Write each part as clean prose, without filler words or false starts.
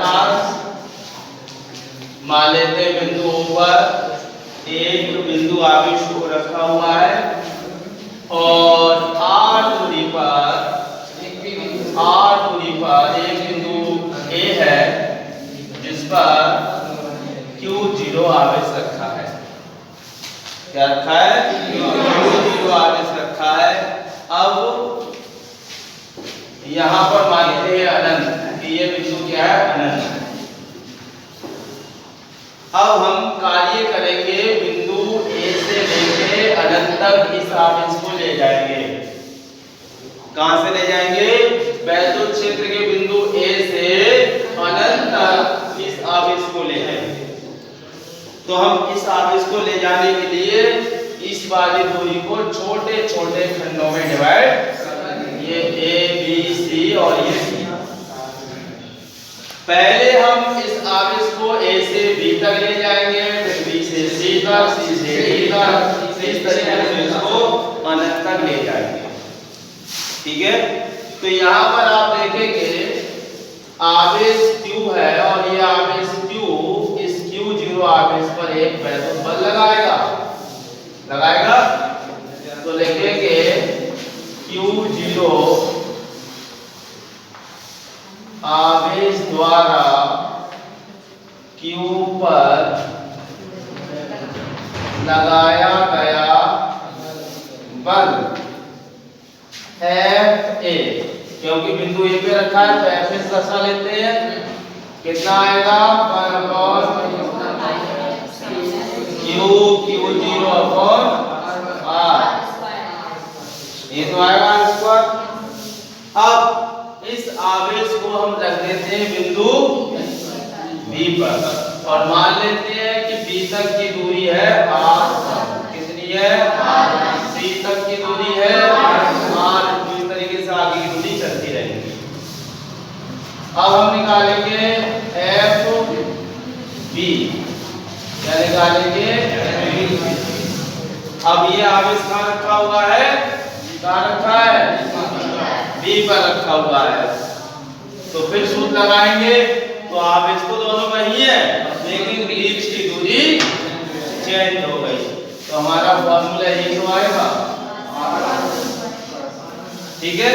पास मान लेते हैं बिंदुओं पर एक बिंदु आवेश को रखा हुआ है और r दूरी पर एक बिंदु A है जिस पर Q0 आवेश रखा है। क्या रखा है? Q0 आवेश रखा है। अब यहाँ पर मानते हैं अनंत कि ये बिंदु क्या है? अनंत। अब हम कार्य करेंगे बिंदु A से लेके अनंत तक इस आवेश को ले जाएंगे। कहां से ले जाएंगे? वैद्युत क्षेत्र के बिंदु A से अनंत तक इस आवेश को ले जाएंगे। तो हम इस आवेश को ले जाने के लिए इस वाली दूरी को छोटे छोटे खंडों में डिवाइड करेंगे। ये A B C और ये C। पहले हम इस आवेश को A से B तक ले जाएंगे, फिर B से C तक, C से D तक, इस तरीके से इसको अनंत तक ले जाएंगे। ठीक है? तो यहाँ पर आप देखेंगे आवेश Q है और ये आवेश Q इस Q0 आवेश पर एक वैद्युत बल लगाएगा। तो लिखेंगे Q0 आवेश द्वारा Q पर लगाया गया बल FA, क्योंकि बिंदु A पे रखा है तो FA से दर्शा लेते हैं। कितना आएगा? Q0 अपॉन R, ये तो आएगा स्क्वायर। अब इस आवेश को हम रख देते हैं बिंदु B पर और मान लेते हैं कि B तक की दूरी है R। कितनी है? C तक की दूरी है R। इस तरीके से आगे की दूरी चलती रहेगी। अब हम निकालेंगे FB। क्या निकालेंगे? अब ये आवेश कहाँ रखा हुआ है? कहाँ रखा है? B पर रखा हुआ है। तो फिर सूत्र लगाएंगे तो आवेश तो दोनों में ही है लेकिन बीच की दूरी चेंज हो गई। तो हमारा फॉर्मूला ये तो आएगा। ठीक है?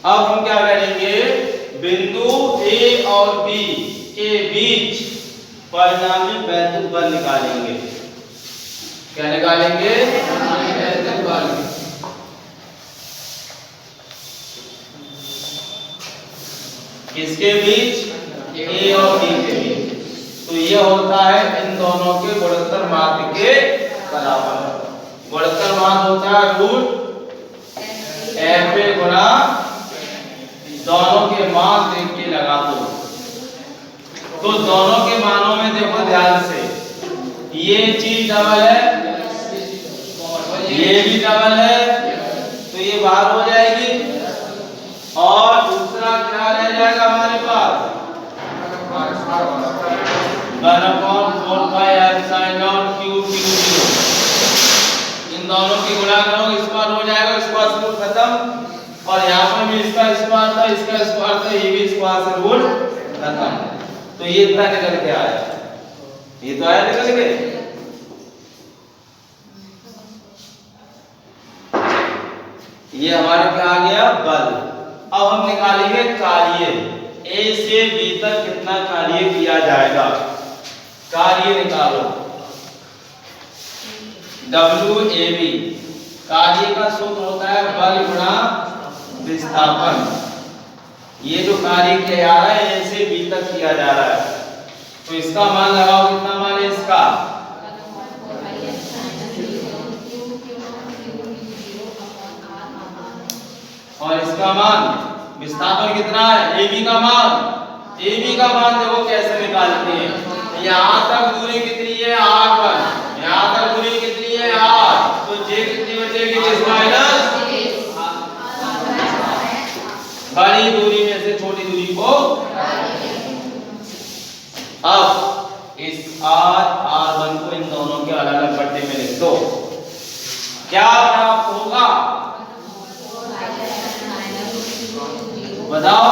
अब हम क्या करेंगे? बिंदु A और B के बीच परिणामी वैद्युत बल निकालेंगे। क्या निकालेंगे? वैद्युत बल। किसके बीच? A और B के बीच। तो ये होता है इन दोनों के गुणोत्तर माध्य के बराबर। गुणोत्तर माध्य होता है रूट FA गुणा दोनों के मान देख के लगा दो। तो दोनों के मानों में देखो ध्यान से, ये चीज डबल है, ये भी डबल है, तो ये बाहर हो जाएगी और दूसरा क्या रह जाएगा हमारे पास? 1/4πε0 इन दोनों की गुणा करो, स्क्वायर हो जाएगा, स्क्वायर से रूट खत्म। और यहाँ पे भी इसका स्क्वायर था, इसका स्क्वायर था, ये भी स्क्वायर से रूट खत्म। तो ये इतना निकल के आया, ये तो आया निकल के। ये हमारा क्या आ गया? बल। अब हम निकालेंगे कार्य। A से B तक कितना कार्य किया जाएगा? कार्य निकालो। WAB कार्य का सूत्र होता है बल गुणा विस्थापन। ये जो कार्य किया जा रहा है A से B तक किया जा रहा है, तो इसका मान लगाओ। कितना मान है इसका? और इसका मान विस्थापन कितना है? AB का मान। AB का मान देखो कैसे निकालते हैं। यहाँ तक दूरी कितनी है? R1। यहाँ तक दूरी कितनी है? R। तो J कितनी बचेगी? जिस माइनस बड़ी दूरी में से छोटी दूरी को। अब इस R1 को इन दोनों के अलग अलग पट्टे में लिख दो। क्या प्राप्त होगा बताओ?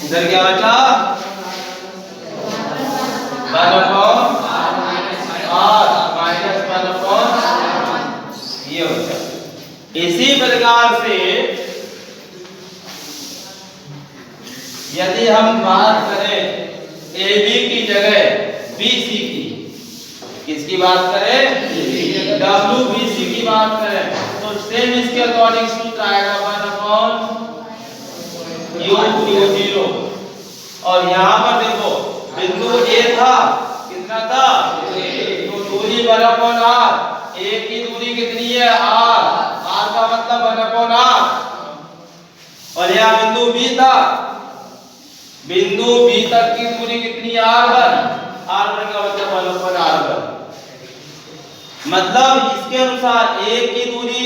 इधर क्या बचा 1/r माइनस 1/, ये बचा। इसी प्रकार से यदि हम बात करें AB की जगह BC की, किसकी बात करें WBC की बात करें, तो सेम इसके अकॉर्डिंग सूत्र आएगा 1/u0। और यहाँ पर देखो बिंदु A था, कितना था तो दूरी 1/r, A की दूरी कितनी है r का मतलब 1/r। और यहाँ बिंदु B था, बिंदु B तक की दूरी कितनी है r1 का मतलब 1/r1। मतलब इसके अनुसार A की दूरी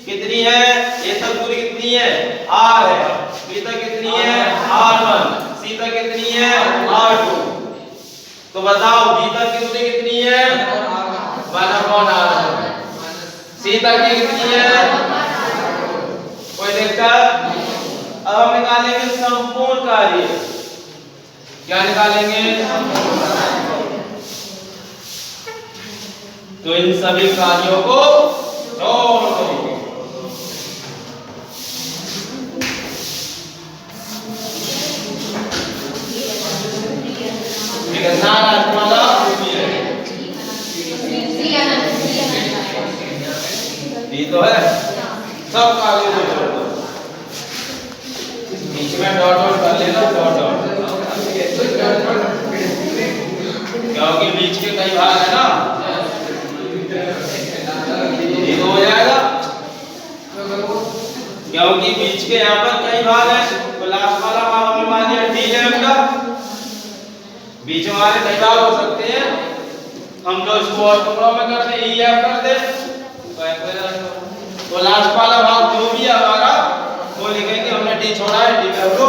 कितनी है, A तक दूरी कितनी है r है, B तक कितनी है r1, C तक कितनी है r2। तो बताओ B तक की दूरी कितनी है 1/r1, C तक की कितनी है, कोई दिक्कत। अब हम निकालेंगे संपूर्ण कार्य। क्या निकालेंगे, तो इन सभी कार्यों को जोड़ दो। कितना वाला ये तो है, सब कार्यों को जोड़ दो। बीच में डॉट डॉट कर लेना, डॉट डॉट, क्योंकि बीच के कई भाग है ना, ये तो हो जाएगा। क्योंकि बीच के यहाँ पर कई भाग है, तो लास्ट वाला भाग हमने मान लिया d लैम्डा। बीच में हमारे कई भाग हो सकते हैं, हम जो इसको और टुकड़ों में करते हैं e f कर दे, तो लास्ट वाला भाग जो भी है हमारा वो लिखेंगे, हमने d छोड़ा है, d लैम्डा।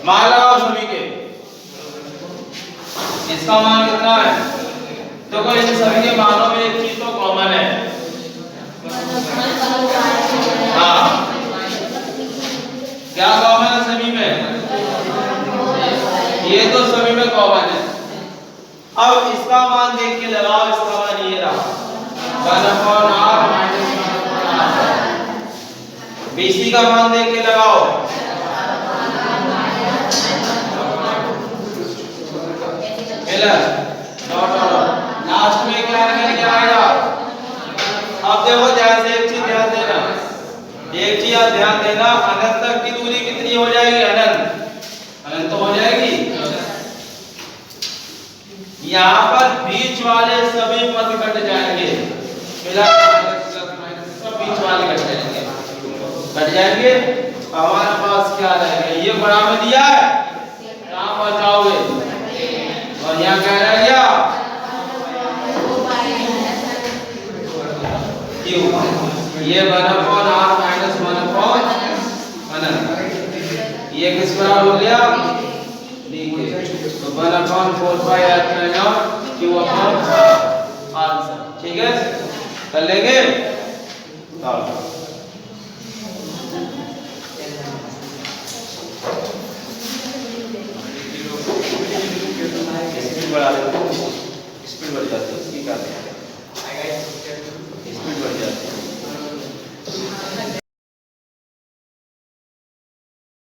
मान लगाओ सभी के, इसका मान कितना है, तो कोई इन सभी के मानों में एक चीज तो कॉमन है, हाँ क्या कॉमन है सभी में, ये तो सभी में कॉमन है। अब इसका मान देख के लगाओ, इसका मान ये रहा 1/r माइनस 1/r। BC का मान देख के लगाओ, लास्ट में क्या निकल के आएगा। अब देखो ध्यान से एक चीज ध्यान देना, एक चीज आप ध्यान देना, अनंत तक की दूरी कितनी हो जाएगी, अनंत, अनंत तो हो जाएगी। यहाँ पर बीच वाले सभी पद कट जाएंगे, सब बीच वाले कट जाएंगे, कट जाएंगे। हमारे पास क्या रहेगा, ये बड़ा में दिया है, कहाँ बचाओगे, और यहाँ क्या रह गया ये 1/r माइनस 1/, ये किस बराबर हो गया d के, तो 1/4πr आंसर। ठीक है, कर लेंगे। स्पीड बढ़ा देते, स्पीड बढ़ जाती है उसकी, क्या स्पीड बढ़ जाती है।